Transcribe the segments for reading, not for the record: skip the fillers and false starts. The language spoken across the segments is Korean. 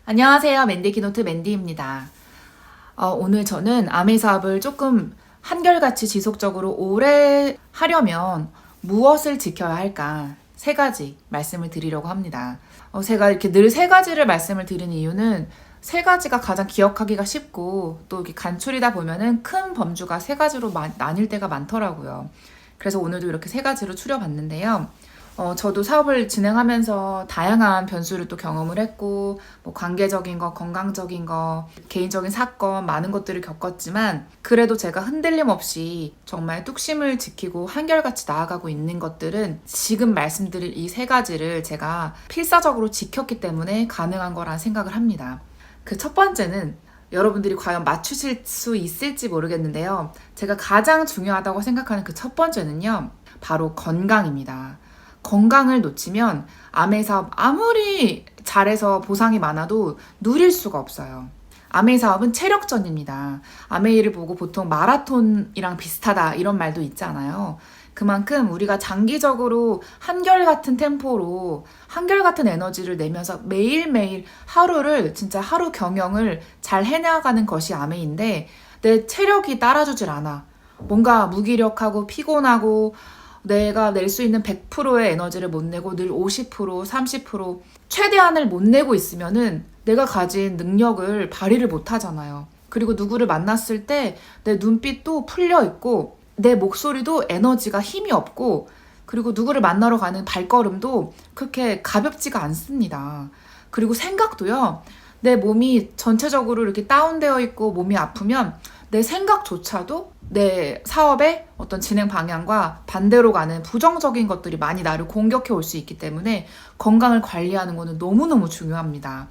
안녕하세요. 맨디키노트 맨디입니다. 오늘 저는 아메 사업을 조금 한결같이 지속적으로 오래 하려면 무엇을 지켜야 할까? 세 가지 말씀을 드리려고 합니다. 제가 이렇게 늘 세 가지를 말씀을 드리는 이유는 세 가지가 가장 기억하기가 쉽고 또 이렇게 간추리다 보면은 큰 범주가 세 가지로 나뉠 때가 많더라고요. 그래서 오늘도 이렇게 세 가지로 추려봤는데요. 저도 사업을 진행하면서 다양한 변수를 또 경험을 했고, 뭐 관계적인 거, 건강적인 거, 개인적인 사건, 많은 것들을 겪었지만, 그래도 제가 흔들림 없이 정말 뚝심을 지키고 한결같이 나아가고 있는 것들은 지금 말씀드릴 이 세 가지를 제가 필사적으로 지켰기 때문에 가능한 거란 생각을 합니다. 그 첫 번째는 여러분들이 과연 맞추실 수 있을지 모르겠는데요. 제가 가장 중요하다고 생각하는 그 첫 번째는요, 바로 건강입니다. 건강을 놓치면 아메 사업 아무리 잘해서 보상이 많아도 누릴 수가 없어요. 아메 사업은 체력전입니다. 아메이를 보고 보통 마라톤이랑 비슷하다 이런 말도 있잖아요. 그만큼 우리가 장기적으로 한결같은 템포로 한결같은 에너지를 내면서 매일매일 하루를 진짜 하루 경영을 잘 해나가는 것이 아메인데 내 체력이 따라주질 않아. 뭔가 무기력하고 피곤하고 내가 낼 수 있는 100%의 에너지를 못 내고 늘 50%, 30% 최대한을 못 내고 있으면은 내가 가진 능력을 발휘를 못 하잖아요. 그리고 누구를 만났을 때 내 눈빛도 풀려 있고 내 목소리도 에너지가 힘이 없고 그리고 누구를 만나러 가는 발걸음도 그렇게 가볍지가 않습니다. 그리고 생각도요. 내 몸이 전체적으로 이렇게 다운되어 있고 몸이 아프면 내 생각조차도 내 사업의 어떤 진행 방향과 반대로 가는 부정적인 것들이 많이 나를 공격해 올 수 있기 때문에 건강을 관리하는 것은 너무너무 중요합니다.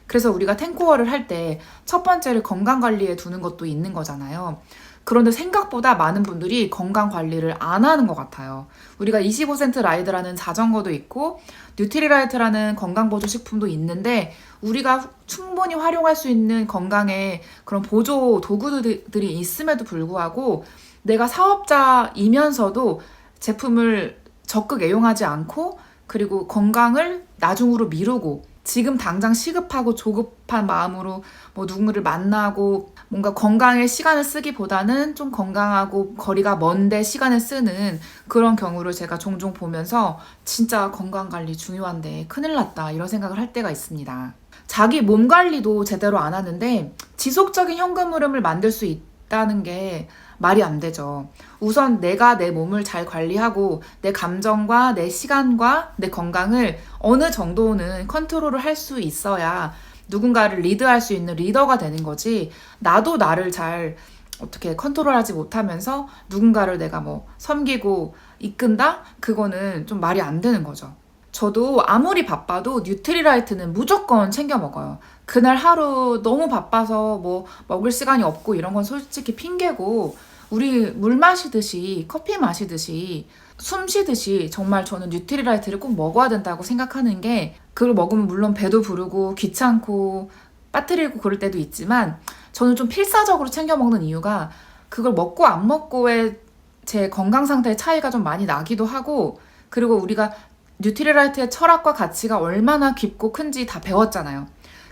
그래서 우리가 탱코어를 할 때 첫 번째를 건강 관리에 두는 것도 있는 거잖아요. 그런데 생각보다 많은 분들이 건강 관리를 안 하는 것 같아요. 우리가 25센트 라이드라는 자전거도 있고 뉴트리라이트라는 건강보조식품도 있는데 우리가 충분히 활용할 수 있는 건강의 그런 보조 도구들이 있음에도 불구하고 내가 사업자이면서도 제품을 적극 애용하지 않고 그리고 건강을 나중으로 미루고 지금 당장 시급하고 조급한 마음으로 뭐 누군가를 만나고 뭔가 건강에 시간을 쓰기보다는 좀 건강하고 거리가 먼데 시간을 쓰는 그런 경우를 제가 종종 보면서 진짜 건강관리 중요한데 큰일 났다 이런 생각을 할 때가 있습니다. 자기 몸 관리도 제대로 안 하는데 지속적인 현금 흐름을 만들 수 있다는 게 말이 안 되죠. 우선 내가 내 몸을 잘 관리하고 내 감정과 내 시간과 내 건강을 어느 정도는 컨트롤을 할 수 있어야 누군가를 리드할 수 있는 리더가 되는 거지. 나도 나를 잘 어떻게 컨트롤하지 못하면서 누군가를 내가 뭐 섬기고 이끈다? 그거는 좀 말이 안 되는 거죠. 저도 아무리 바빠도 뉴트리라이트는 무조건 챙겨 먹어요. 그날 하루 너무 바빠서 뭐 먹을 시간이 없고 이런 건 솔직히 핑계고 우리 물 마시듯이 커피 마시듯이 숨 쉬듯이 정말 저는 뉴트리라이트를 꼭 먹어야 된다고 생각하는 게 그걸 먹으면 물론 배도 부르고 귀찮고 빠뜨리고 그럴 때도 있지만 저는 좀 필사적으로 챙겨 먹는 이유가 그걸 먹고 안 먹고의 제 건강 상태의 차이가 좀 많이 나기도 하고 그리고 우리가 뉴트리라이트의 철학과 가치가 얼마나 깊고 큰지 다 배웠잖아요.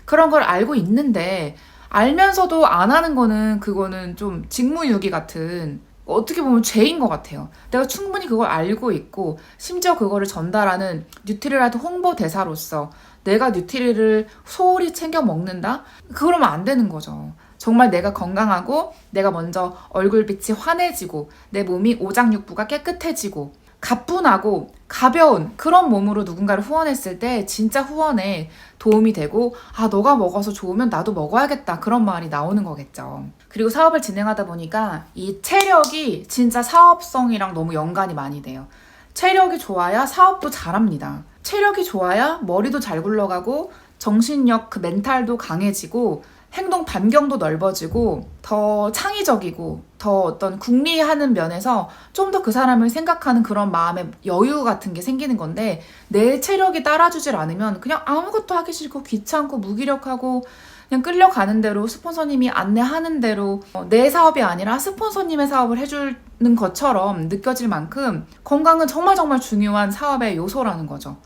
그런 걸 알고 있는데 알면서도 안 하는 거는 그거는 좀 직무유기 같은 어떻게 보면 죄인 것 같아요. 내가 충분히 그걸 알고 있고 심지어 그거를 전달하는 뉴트리라이트 홍보대사로서 내가 뉴트리를 소홀히 챙겨 먹는다? 그러면 안 되는 거죠. 정말 내가 건강하고 내가 먼저 얼굴빛이 환해지고 내 몸이 오장육부가 깨끗해지고 가뿐하고 가벼운 그런 몸으로 누군가를 후원했을 때 진짜 후원에 도움이 되고 아 너가 먹어서 좋으면 나도 먹어야겠다 그런 말이 나오는 거겠죠. 그리고 사업을 진행하다 보니까 이 체력이 진짜 사업성이랑 너무 연관이 많이 돼요. 체력이 좋아야 사업도 잘합니다. 체력이 좋아야 머리도 잘 굴러가고 정신력 그 멘탈도 강해지고 행동 반경도 넓어지고 더 창의적이고 더 어떤 궁리하는 면에서 좀 더 그 사람을 생각하는 그런 마음의 여유 같은 게 생기는 건데 내 체력이 따라주질 않으면 그냥 아무것도 하기 싫고 귀찮고 무기력하고 그냥 끌려가는 대로 스폰서님이 안내하는 대로 내 사업이 아니라 스폰서님의 사업을 해주는 것처럼 느껴질 만큼 건강은 정말 정말 중요한 사업의 요소라는 거죠.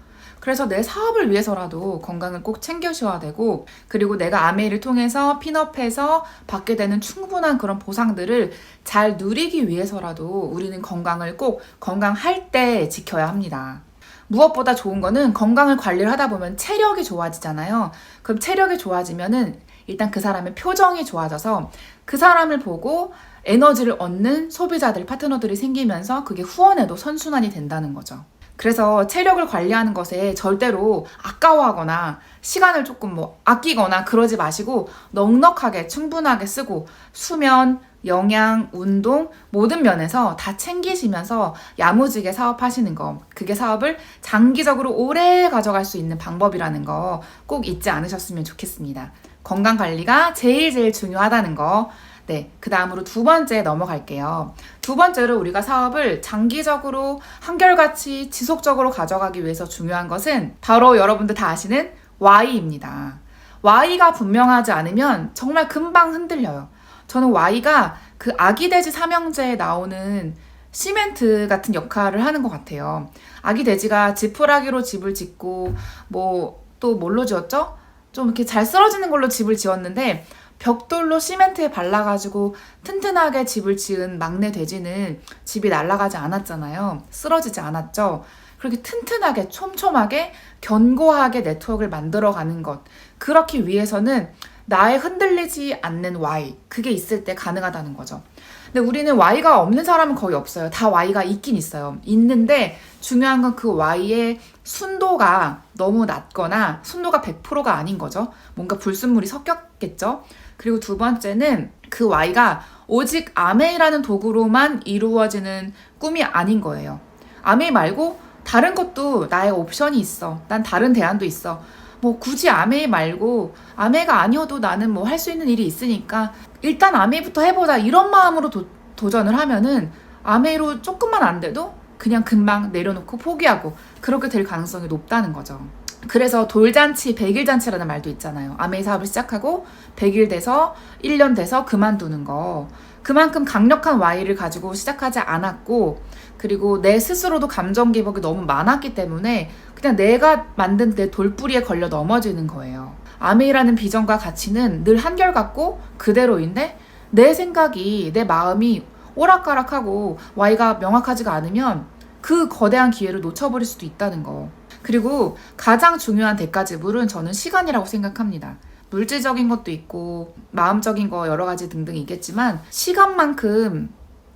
그래서 내 사업을 위해서라도 건강을 꼭 챙겨셔야 되고, 그리고 내가 아메이를 통해서 핀업해서 받게 되는 충분한 그런 보상들을 잘 누리기 위해서라도 우리는 건강을 꼭 건강할 때 지켜야 합니다. 무엇보다 좋은 거는 건강을 관리를 하다 보면 체력이 좋아지잖아요. 그럼 체력이 좋아지면은 일단 그 사람의 표정이 좋아져서 그 사람을 보고 에너지를 얻는 소비자들, 파트너들이 생기면서 그게 후원에도 선순환이 된다는 거죠. 그래서 체력을 관리하는 것에 절대로 아까워하거나 시간을 조금 아끼거나 그러지 마시고 넉넉하게 충분하게 쓰고 수면, 영양, 운동 모든 면에서 다 챙기시면서 야무지게 사업하시는 거, 그게 사업을 장기적으로 오래 가져갈 수 있는 방법이라는 거 꼭 잊지 않으셨으면 좋겠습니다. 건강 관리가 제일 중요하다는 거. 네, 그 다음으로 두 번째 넘어갈게요. 두 번째로 우리가 사업을 장기적으로 한결같이 지속적으로 가져가기 위해서 중요한 것은 바로 여러분들 다 아시는 Y입니다. Y가 분명하지 않으면 정말 금방 흔들려요. 저는 Y가 그 아기 돼지 삼형제에 나오는 시멘트 같은 역할을 하는 것 같아요. 아기 돼지가 지푸라기로 집을 짓고 또 뭘로 지었죠? 좀 이렇게 잘 쓰러지는 걸로 집을 지었는데 벽돌로 시멘트에 발라가지고 튼튼하게 집을 지은 막내 돼지는 집이 날아가지 않았잖아요. 쓰러지지 않았죠. 그렇게 튼튼하게 촘촘하게 견고하게 네트워크를 만들어가는 것, 그렇기 위해서는 나의 흔들리지 않는 Y, 그게 있을 때 가능하다는 거죠. 근데 우리는 Y가 없는 사람은 거의 없어요. 다 Y가 있긴 있어요. 있는데 중요한 건 그 Y의 순도가 너무 낮거나 순도가 100%가 아닌 거죠. 뭔가 불순물이 섞였겠죠. 그리고 두 번째는 그 Y가 오직 아메이라는 도구로만 이루어지는 꿈이 아닌 거예요. 아메이 말고 다른 것도 나의 옵션이 있어. 난 다른 대안도 있어. 굳이 아메이 말고 아메이가 아니어도 나는 할 수 있는 일이 있으니까 일단 아메이부터 해보자 이런 마음으로 도전을 하면은 아메이로 조금만 안 돼도 그냥 금방 내려놓고 포기하고 그렇게 될 가능성이 높다는 거죠. 그래서 돌잔치, 100일 잔치라는 말도 있잖아요. 아메이 사업을 시작하고 100일 돼서 1년 돼서 그만두는 거. 그만큼 강력한 Y를 가지고 시작하지 않았고, 그리고 내 스스로도 감정 기복이 너무 많았기 때문에 그냥 내가 만든 내 돌뿌리에 걸려 넘어지는 거예요. 아메이라는 비전과 가치는 늘 한결같고 그대로인데 내 생각이, 내 마음이 오락가락하고 Y가 명확하지가 않으면 그 거대한 기회를 놓쳐버릴 수도 있다는 거. 그리고 가장 중요한 대가지불은 저는 시간이라고 생각합니다. 물질적인 것도 있고 마음적인 거 여러 가지 등등 있겠지만 시간만큼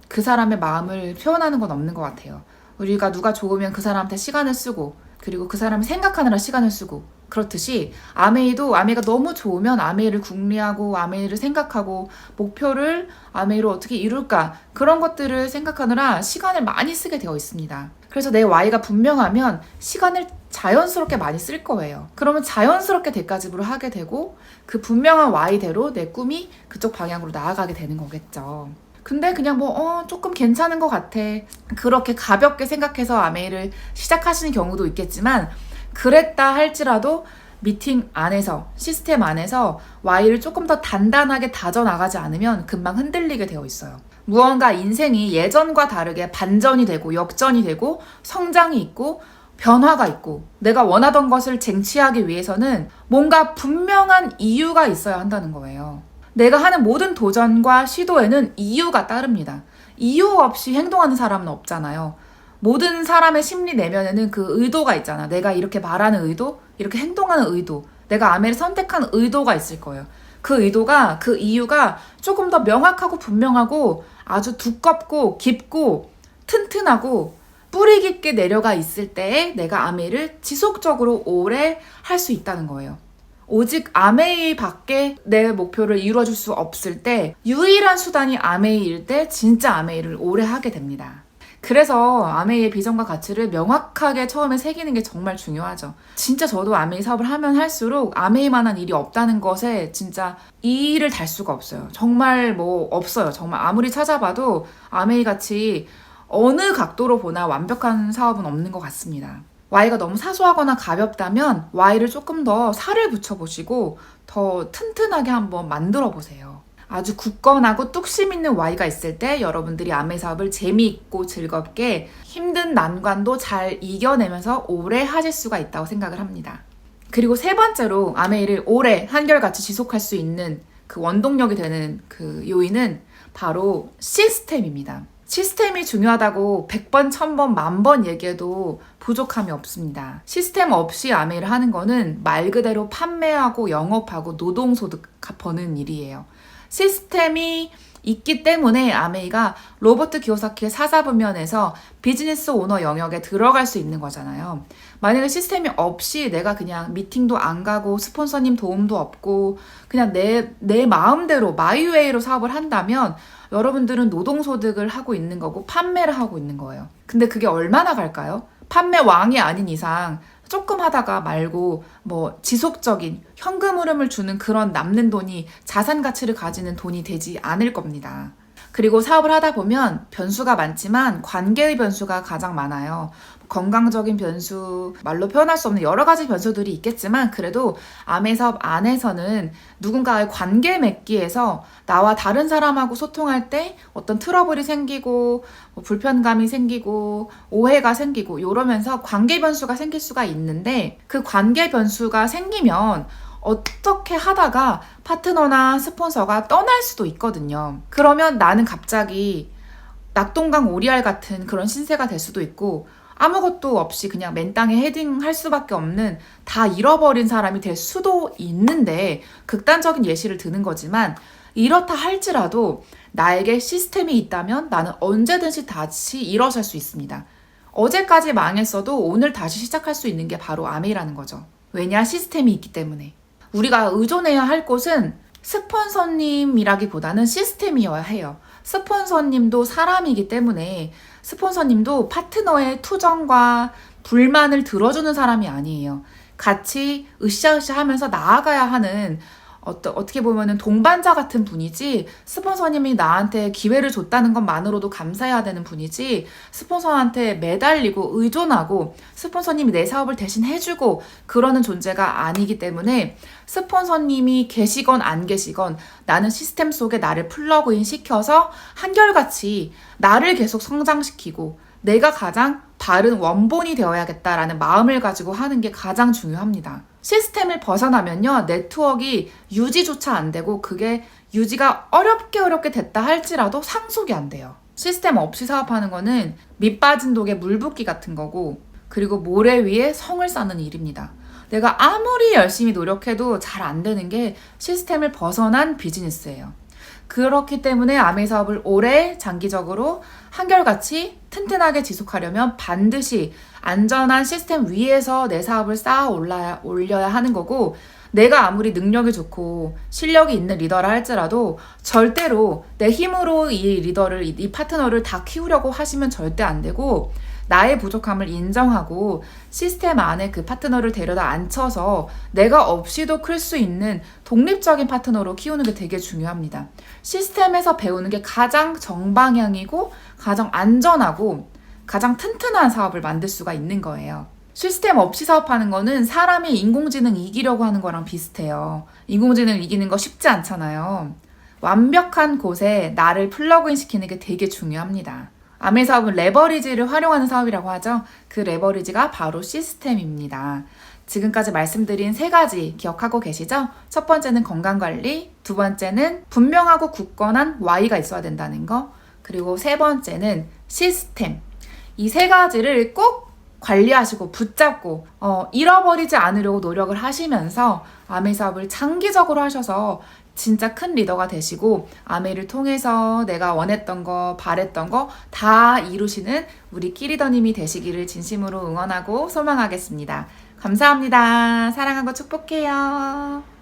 그 사람의 마음을 표현하는 건 없는 것 같아요. 우리가 누가 좋으면 그 사람한테 시간을 쓰고, 그리고 그 사람을 생각하느라 시간을 쓰고, 그렇듯이 아메이도 아메이가 너무 좋으면 아메이를 궁리하고 아메이를 생각하고 목표를 아메이로 어떻게 이룰까, 그런 것들을 생각하느라 시간을 많이 쓰게 되어 있습니다. 그래서 내 Y가 분명하면 시간을 자연스럽게 많이 쓸 거예요. 그러면 자연스럽게 대가집으로 하게 되고 그 분명한 Y대로 내 꿈이 그쪽 방향으로 나아가게 되는 거겠죠. 근데 그냥 조금 괜찮은 것 같아, 그렇게 가볍게 생각해서 아메이를 시작하시는 경우도 있겠지만, 그랬다 할지라도 미팅 안에서, 시스템 안에서 Y를 조금 더 단단하게 다져나가지 않으면 금방 흔들리게 되어 있어요. 무언가 인생이 예전과 다르게 반전이 되고 역전이 되고 성장이 있고 변화가 있고 내가 원하던 것을 쟁취하기 위해서는 뭔가 분명한 이유가 있어야 한다는 거예요. 내가 하는 모든 도전과 시도에는 이유가 따릅니다. 이유 없이 행동하는 사람은 없잖아요. 모든 사람의 심리 내면에는 그 의도가 있잖아. 내가 이렇게 말하는 의도, 이렇게 행동하는 의도, 내가 아메를 선택한 의도가 있을 거예요. 그 의도가, 그 이유가 조금 더 명확하고 분명하고 아주 두껍고 깊고 튼튼하고 뿌리 깊게 내려가 있을 때에 내가 아메이를 지속적으로 오래 할 수 있다는 거예요. 오직 아메이밖에 내 목표를 이루어줄 수 없을 때, 유일한 수단이 아메이일 때 진짜 아메이를 오래 하게 됩니다. 그래서 아메이의 비전과 가치를 명확하게 처음에 새기는 게 정말 중요하죠. 진짜 저도 아메이 사업을 하면 할수록 아메이만한 일이 없다는 것에 진짜 이의를 달 수가 없어요. 정말 없어요. 정말 아무리 찾아봐도 아메이 같이 어느 각도로 보나 완벽한 사업은 없는 것 같습니다. Y가 너무 사소하거나 가볍다면 Y를 조금 더 살을 붙여보시고 더 튼튼하게 한번 만들어 보세요. 아주 굳건하고 뚝심 있는 Y가 있을 때 여러분들이 아메 사업을 재미있고 즐겁게 힘든 난관도 잘 이겨내면서 오래 하실 수가 있다고 생각을 합니다. 그리고 세 번째로 아메 일을 오래 한결같이 지속할 수 있는 그 원동력이 되는 그 요인은 바로 시스템입니다. 시스템이 중요하다고 100번, 1000번, 10,000번 얘기해도 부족함이 없습니다. 시스템 없이 아메이를 하는 거는 말 그대로 판매하고 영업하고 노동소득 버는 일이에요. 시스템이 있기 때문에 아메이가 로버트 기요사키의 사사분면에서 비즈니스 오너 영역에 들어갈 수 있는 거잖아요. 만약에 시스템이 없이 내가 그냥 미팅도 안 가고 스폰서님 도움도 없고 그냥 내 마음대로 마이웨이로 사업을 한다면 여러분들은 노동소득을 하고 있는 거고 판매를 하고 있는 거예요. 근데 그게 얼마나 갈까요? 판매 왕이 아닌 이상 조금 하다가 말고 뭐 지속적인 현금 흐름을 주는 그런 남는 돈이 자산 가치를 가지는 돈이 되지 않을 겁니다. 그리고 사업을 하다 보면 변수가 많지만 관계의 변수가 가장 많아요. 건강적인 변수, 말로 표현할 수 없는 여러 가지 변수들이 있겠지만 그래도 아메 사업 안에서는 누군가의 관계 맺기에서 나와 다른 사람하고 소통할 때 어떤 트러블이 생기고 불편감이 생기고 오해가 생기고 이러면서 관계 변수가 생길 수가 있는데 그 관계 변수가 생기면 어떻게 하다가 파트너나 스폰서가 떠날 수도 있거든요. 그러면 나는 갑자기 낙동강 오리알 같은 그런 신세가 될 수도 있고 아무것도 없이 그냥 맨 땅에 헤딩할 수밖에 없는 다 잃어버린 사람이 될 수도 있는데 극단적인 예시를 드는 거지만 이렇다 할지라도 나에게 시스템이 있다면 나는 언제든지 다시 일어설 수 있습니다. 어제까지 망했어도 오늘 다시 시작할 수 있는 게 바로 아메이라는 거죠. 왜냐? 시스템이 있기 때문에. 우리가 의존해야 할 곳은 스폰서님이라기보다는 시스템이어야 해요. 스폰서님도 사람이기 때문에 스폰서님도 파트너의 투정과 불만을 들어주는 사람이 아니에요. 같이 으쌰으쌰 하면서 나아가야 하는 어떻게 보면은 동반자 같은 분이지 스폰서님이 나한테 기회를 줬다는 것만으로도 감사해야 되는 분이지 스폰서한테 매달리고 의존하고 스폰서님이 내 사업을 대신 해주고 그러는 존재가 아니기 때문에 스폰서님이 계시건 안 계시건 나는 시스템 속에 나를 플러그인 시켜서 한결같이 나를 계속 성장시키고 내가 가장 바른 원본이 되어야겠다라는 마음을 가지고 하는 게 가장 중요합니다. 시스템을 벗어나면요, 네트워크가 유지조차 안 되고 그게 유지가 어렵게 됐다 할지라도 상속이 안 돼요. 시스템 없이 사업하는 거는 밑 빠진 독에 물 붓기 같은 거고 그리고 모래 위에 성을 쌓는 일입니다. 내가 아무리 열심히 노력해도 잘 안 되는 게 시스템을 벗어난 비즈니스예요. 그렇기 때문에 아메 사업을 오래 장기적으로 한결같이 튼튼하게 지속하려면 반드시 안전한 시스템 위에서 내 사업을 쌓아 올려야 하는 거고 내가 아무리 능력이 좋고 실력이 있는 리더라 할지라도 절대로 내 힘으로 이 파트너를 다 키우려고 하시면 절대 안 되고 나의 부족함을 인정하고 시스템 안에 그 파트너를 데려다 앉혀서 내가 없이도 클 수 있는 독립적인 파트너로 키우는 게 되게 중요합니다. 시스템에서 배우는 게 가장 정방향이고 가장 안전하고 가장 튼튼한 사업을 만들 수가 있는 거예요. 시스템 없이 사업하는 거는 사람이 인공지능 이기려고 하는 거랑 비슷해요. 인공지능 이기는 거 쉽지 않잖아요. 완벽한 곳에 나를 플러그인 시키는 게 되게 중요합니다. 아메 사업은 레버리지를 활용하는 사업이라고 하죠. 그 레버리지가 바로 시스템입니다. 지금까지 말씀드린 세 가지 기억하고 계시죠? 첫 번째는 건강관리, 두 번째는 분명하고 굳건한 Y가 있어야 된다는 거, 그리고 세 번째는 시스템. 이 세 가지를 꼭 관리하시고 붙잡고 잃어버리지 않으려고 노력을 하시면서 아메 사업을 장기적으로 하셔서 진짜 큰 리더가 되시고 아메를 통해서 내가 원했던 거, 바랬던 거 다 이루시는 우리 끼리더님이 되시기를 진심으로 응원하고 소망하겠습니다. 감사합니다. 사랑하고 축복해요.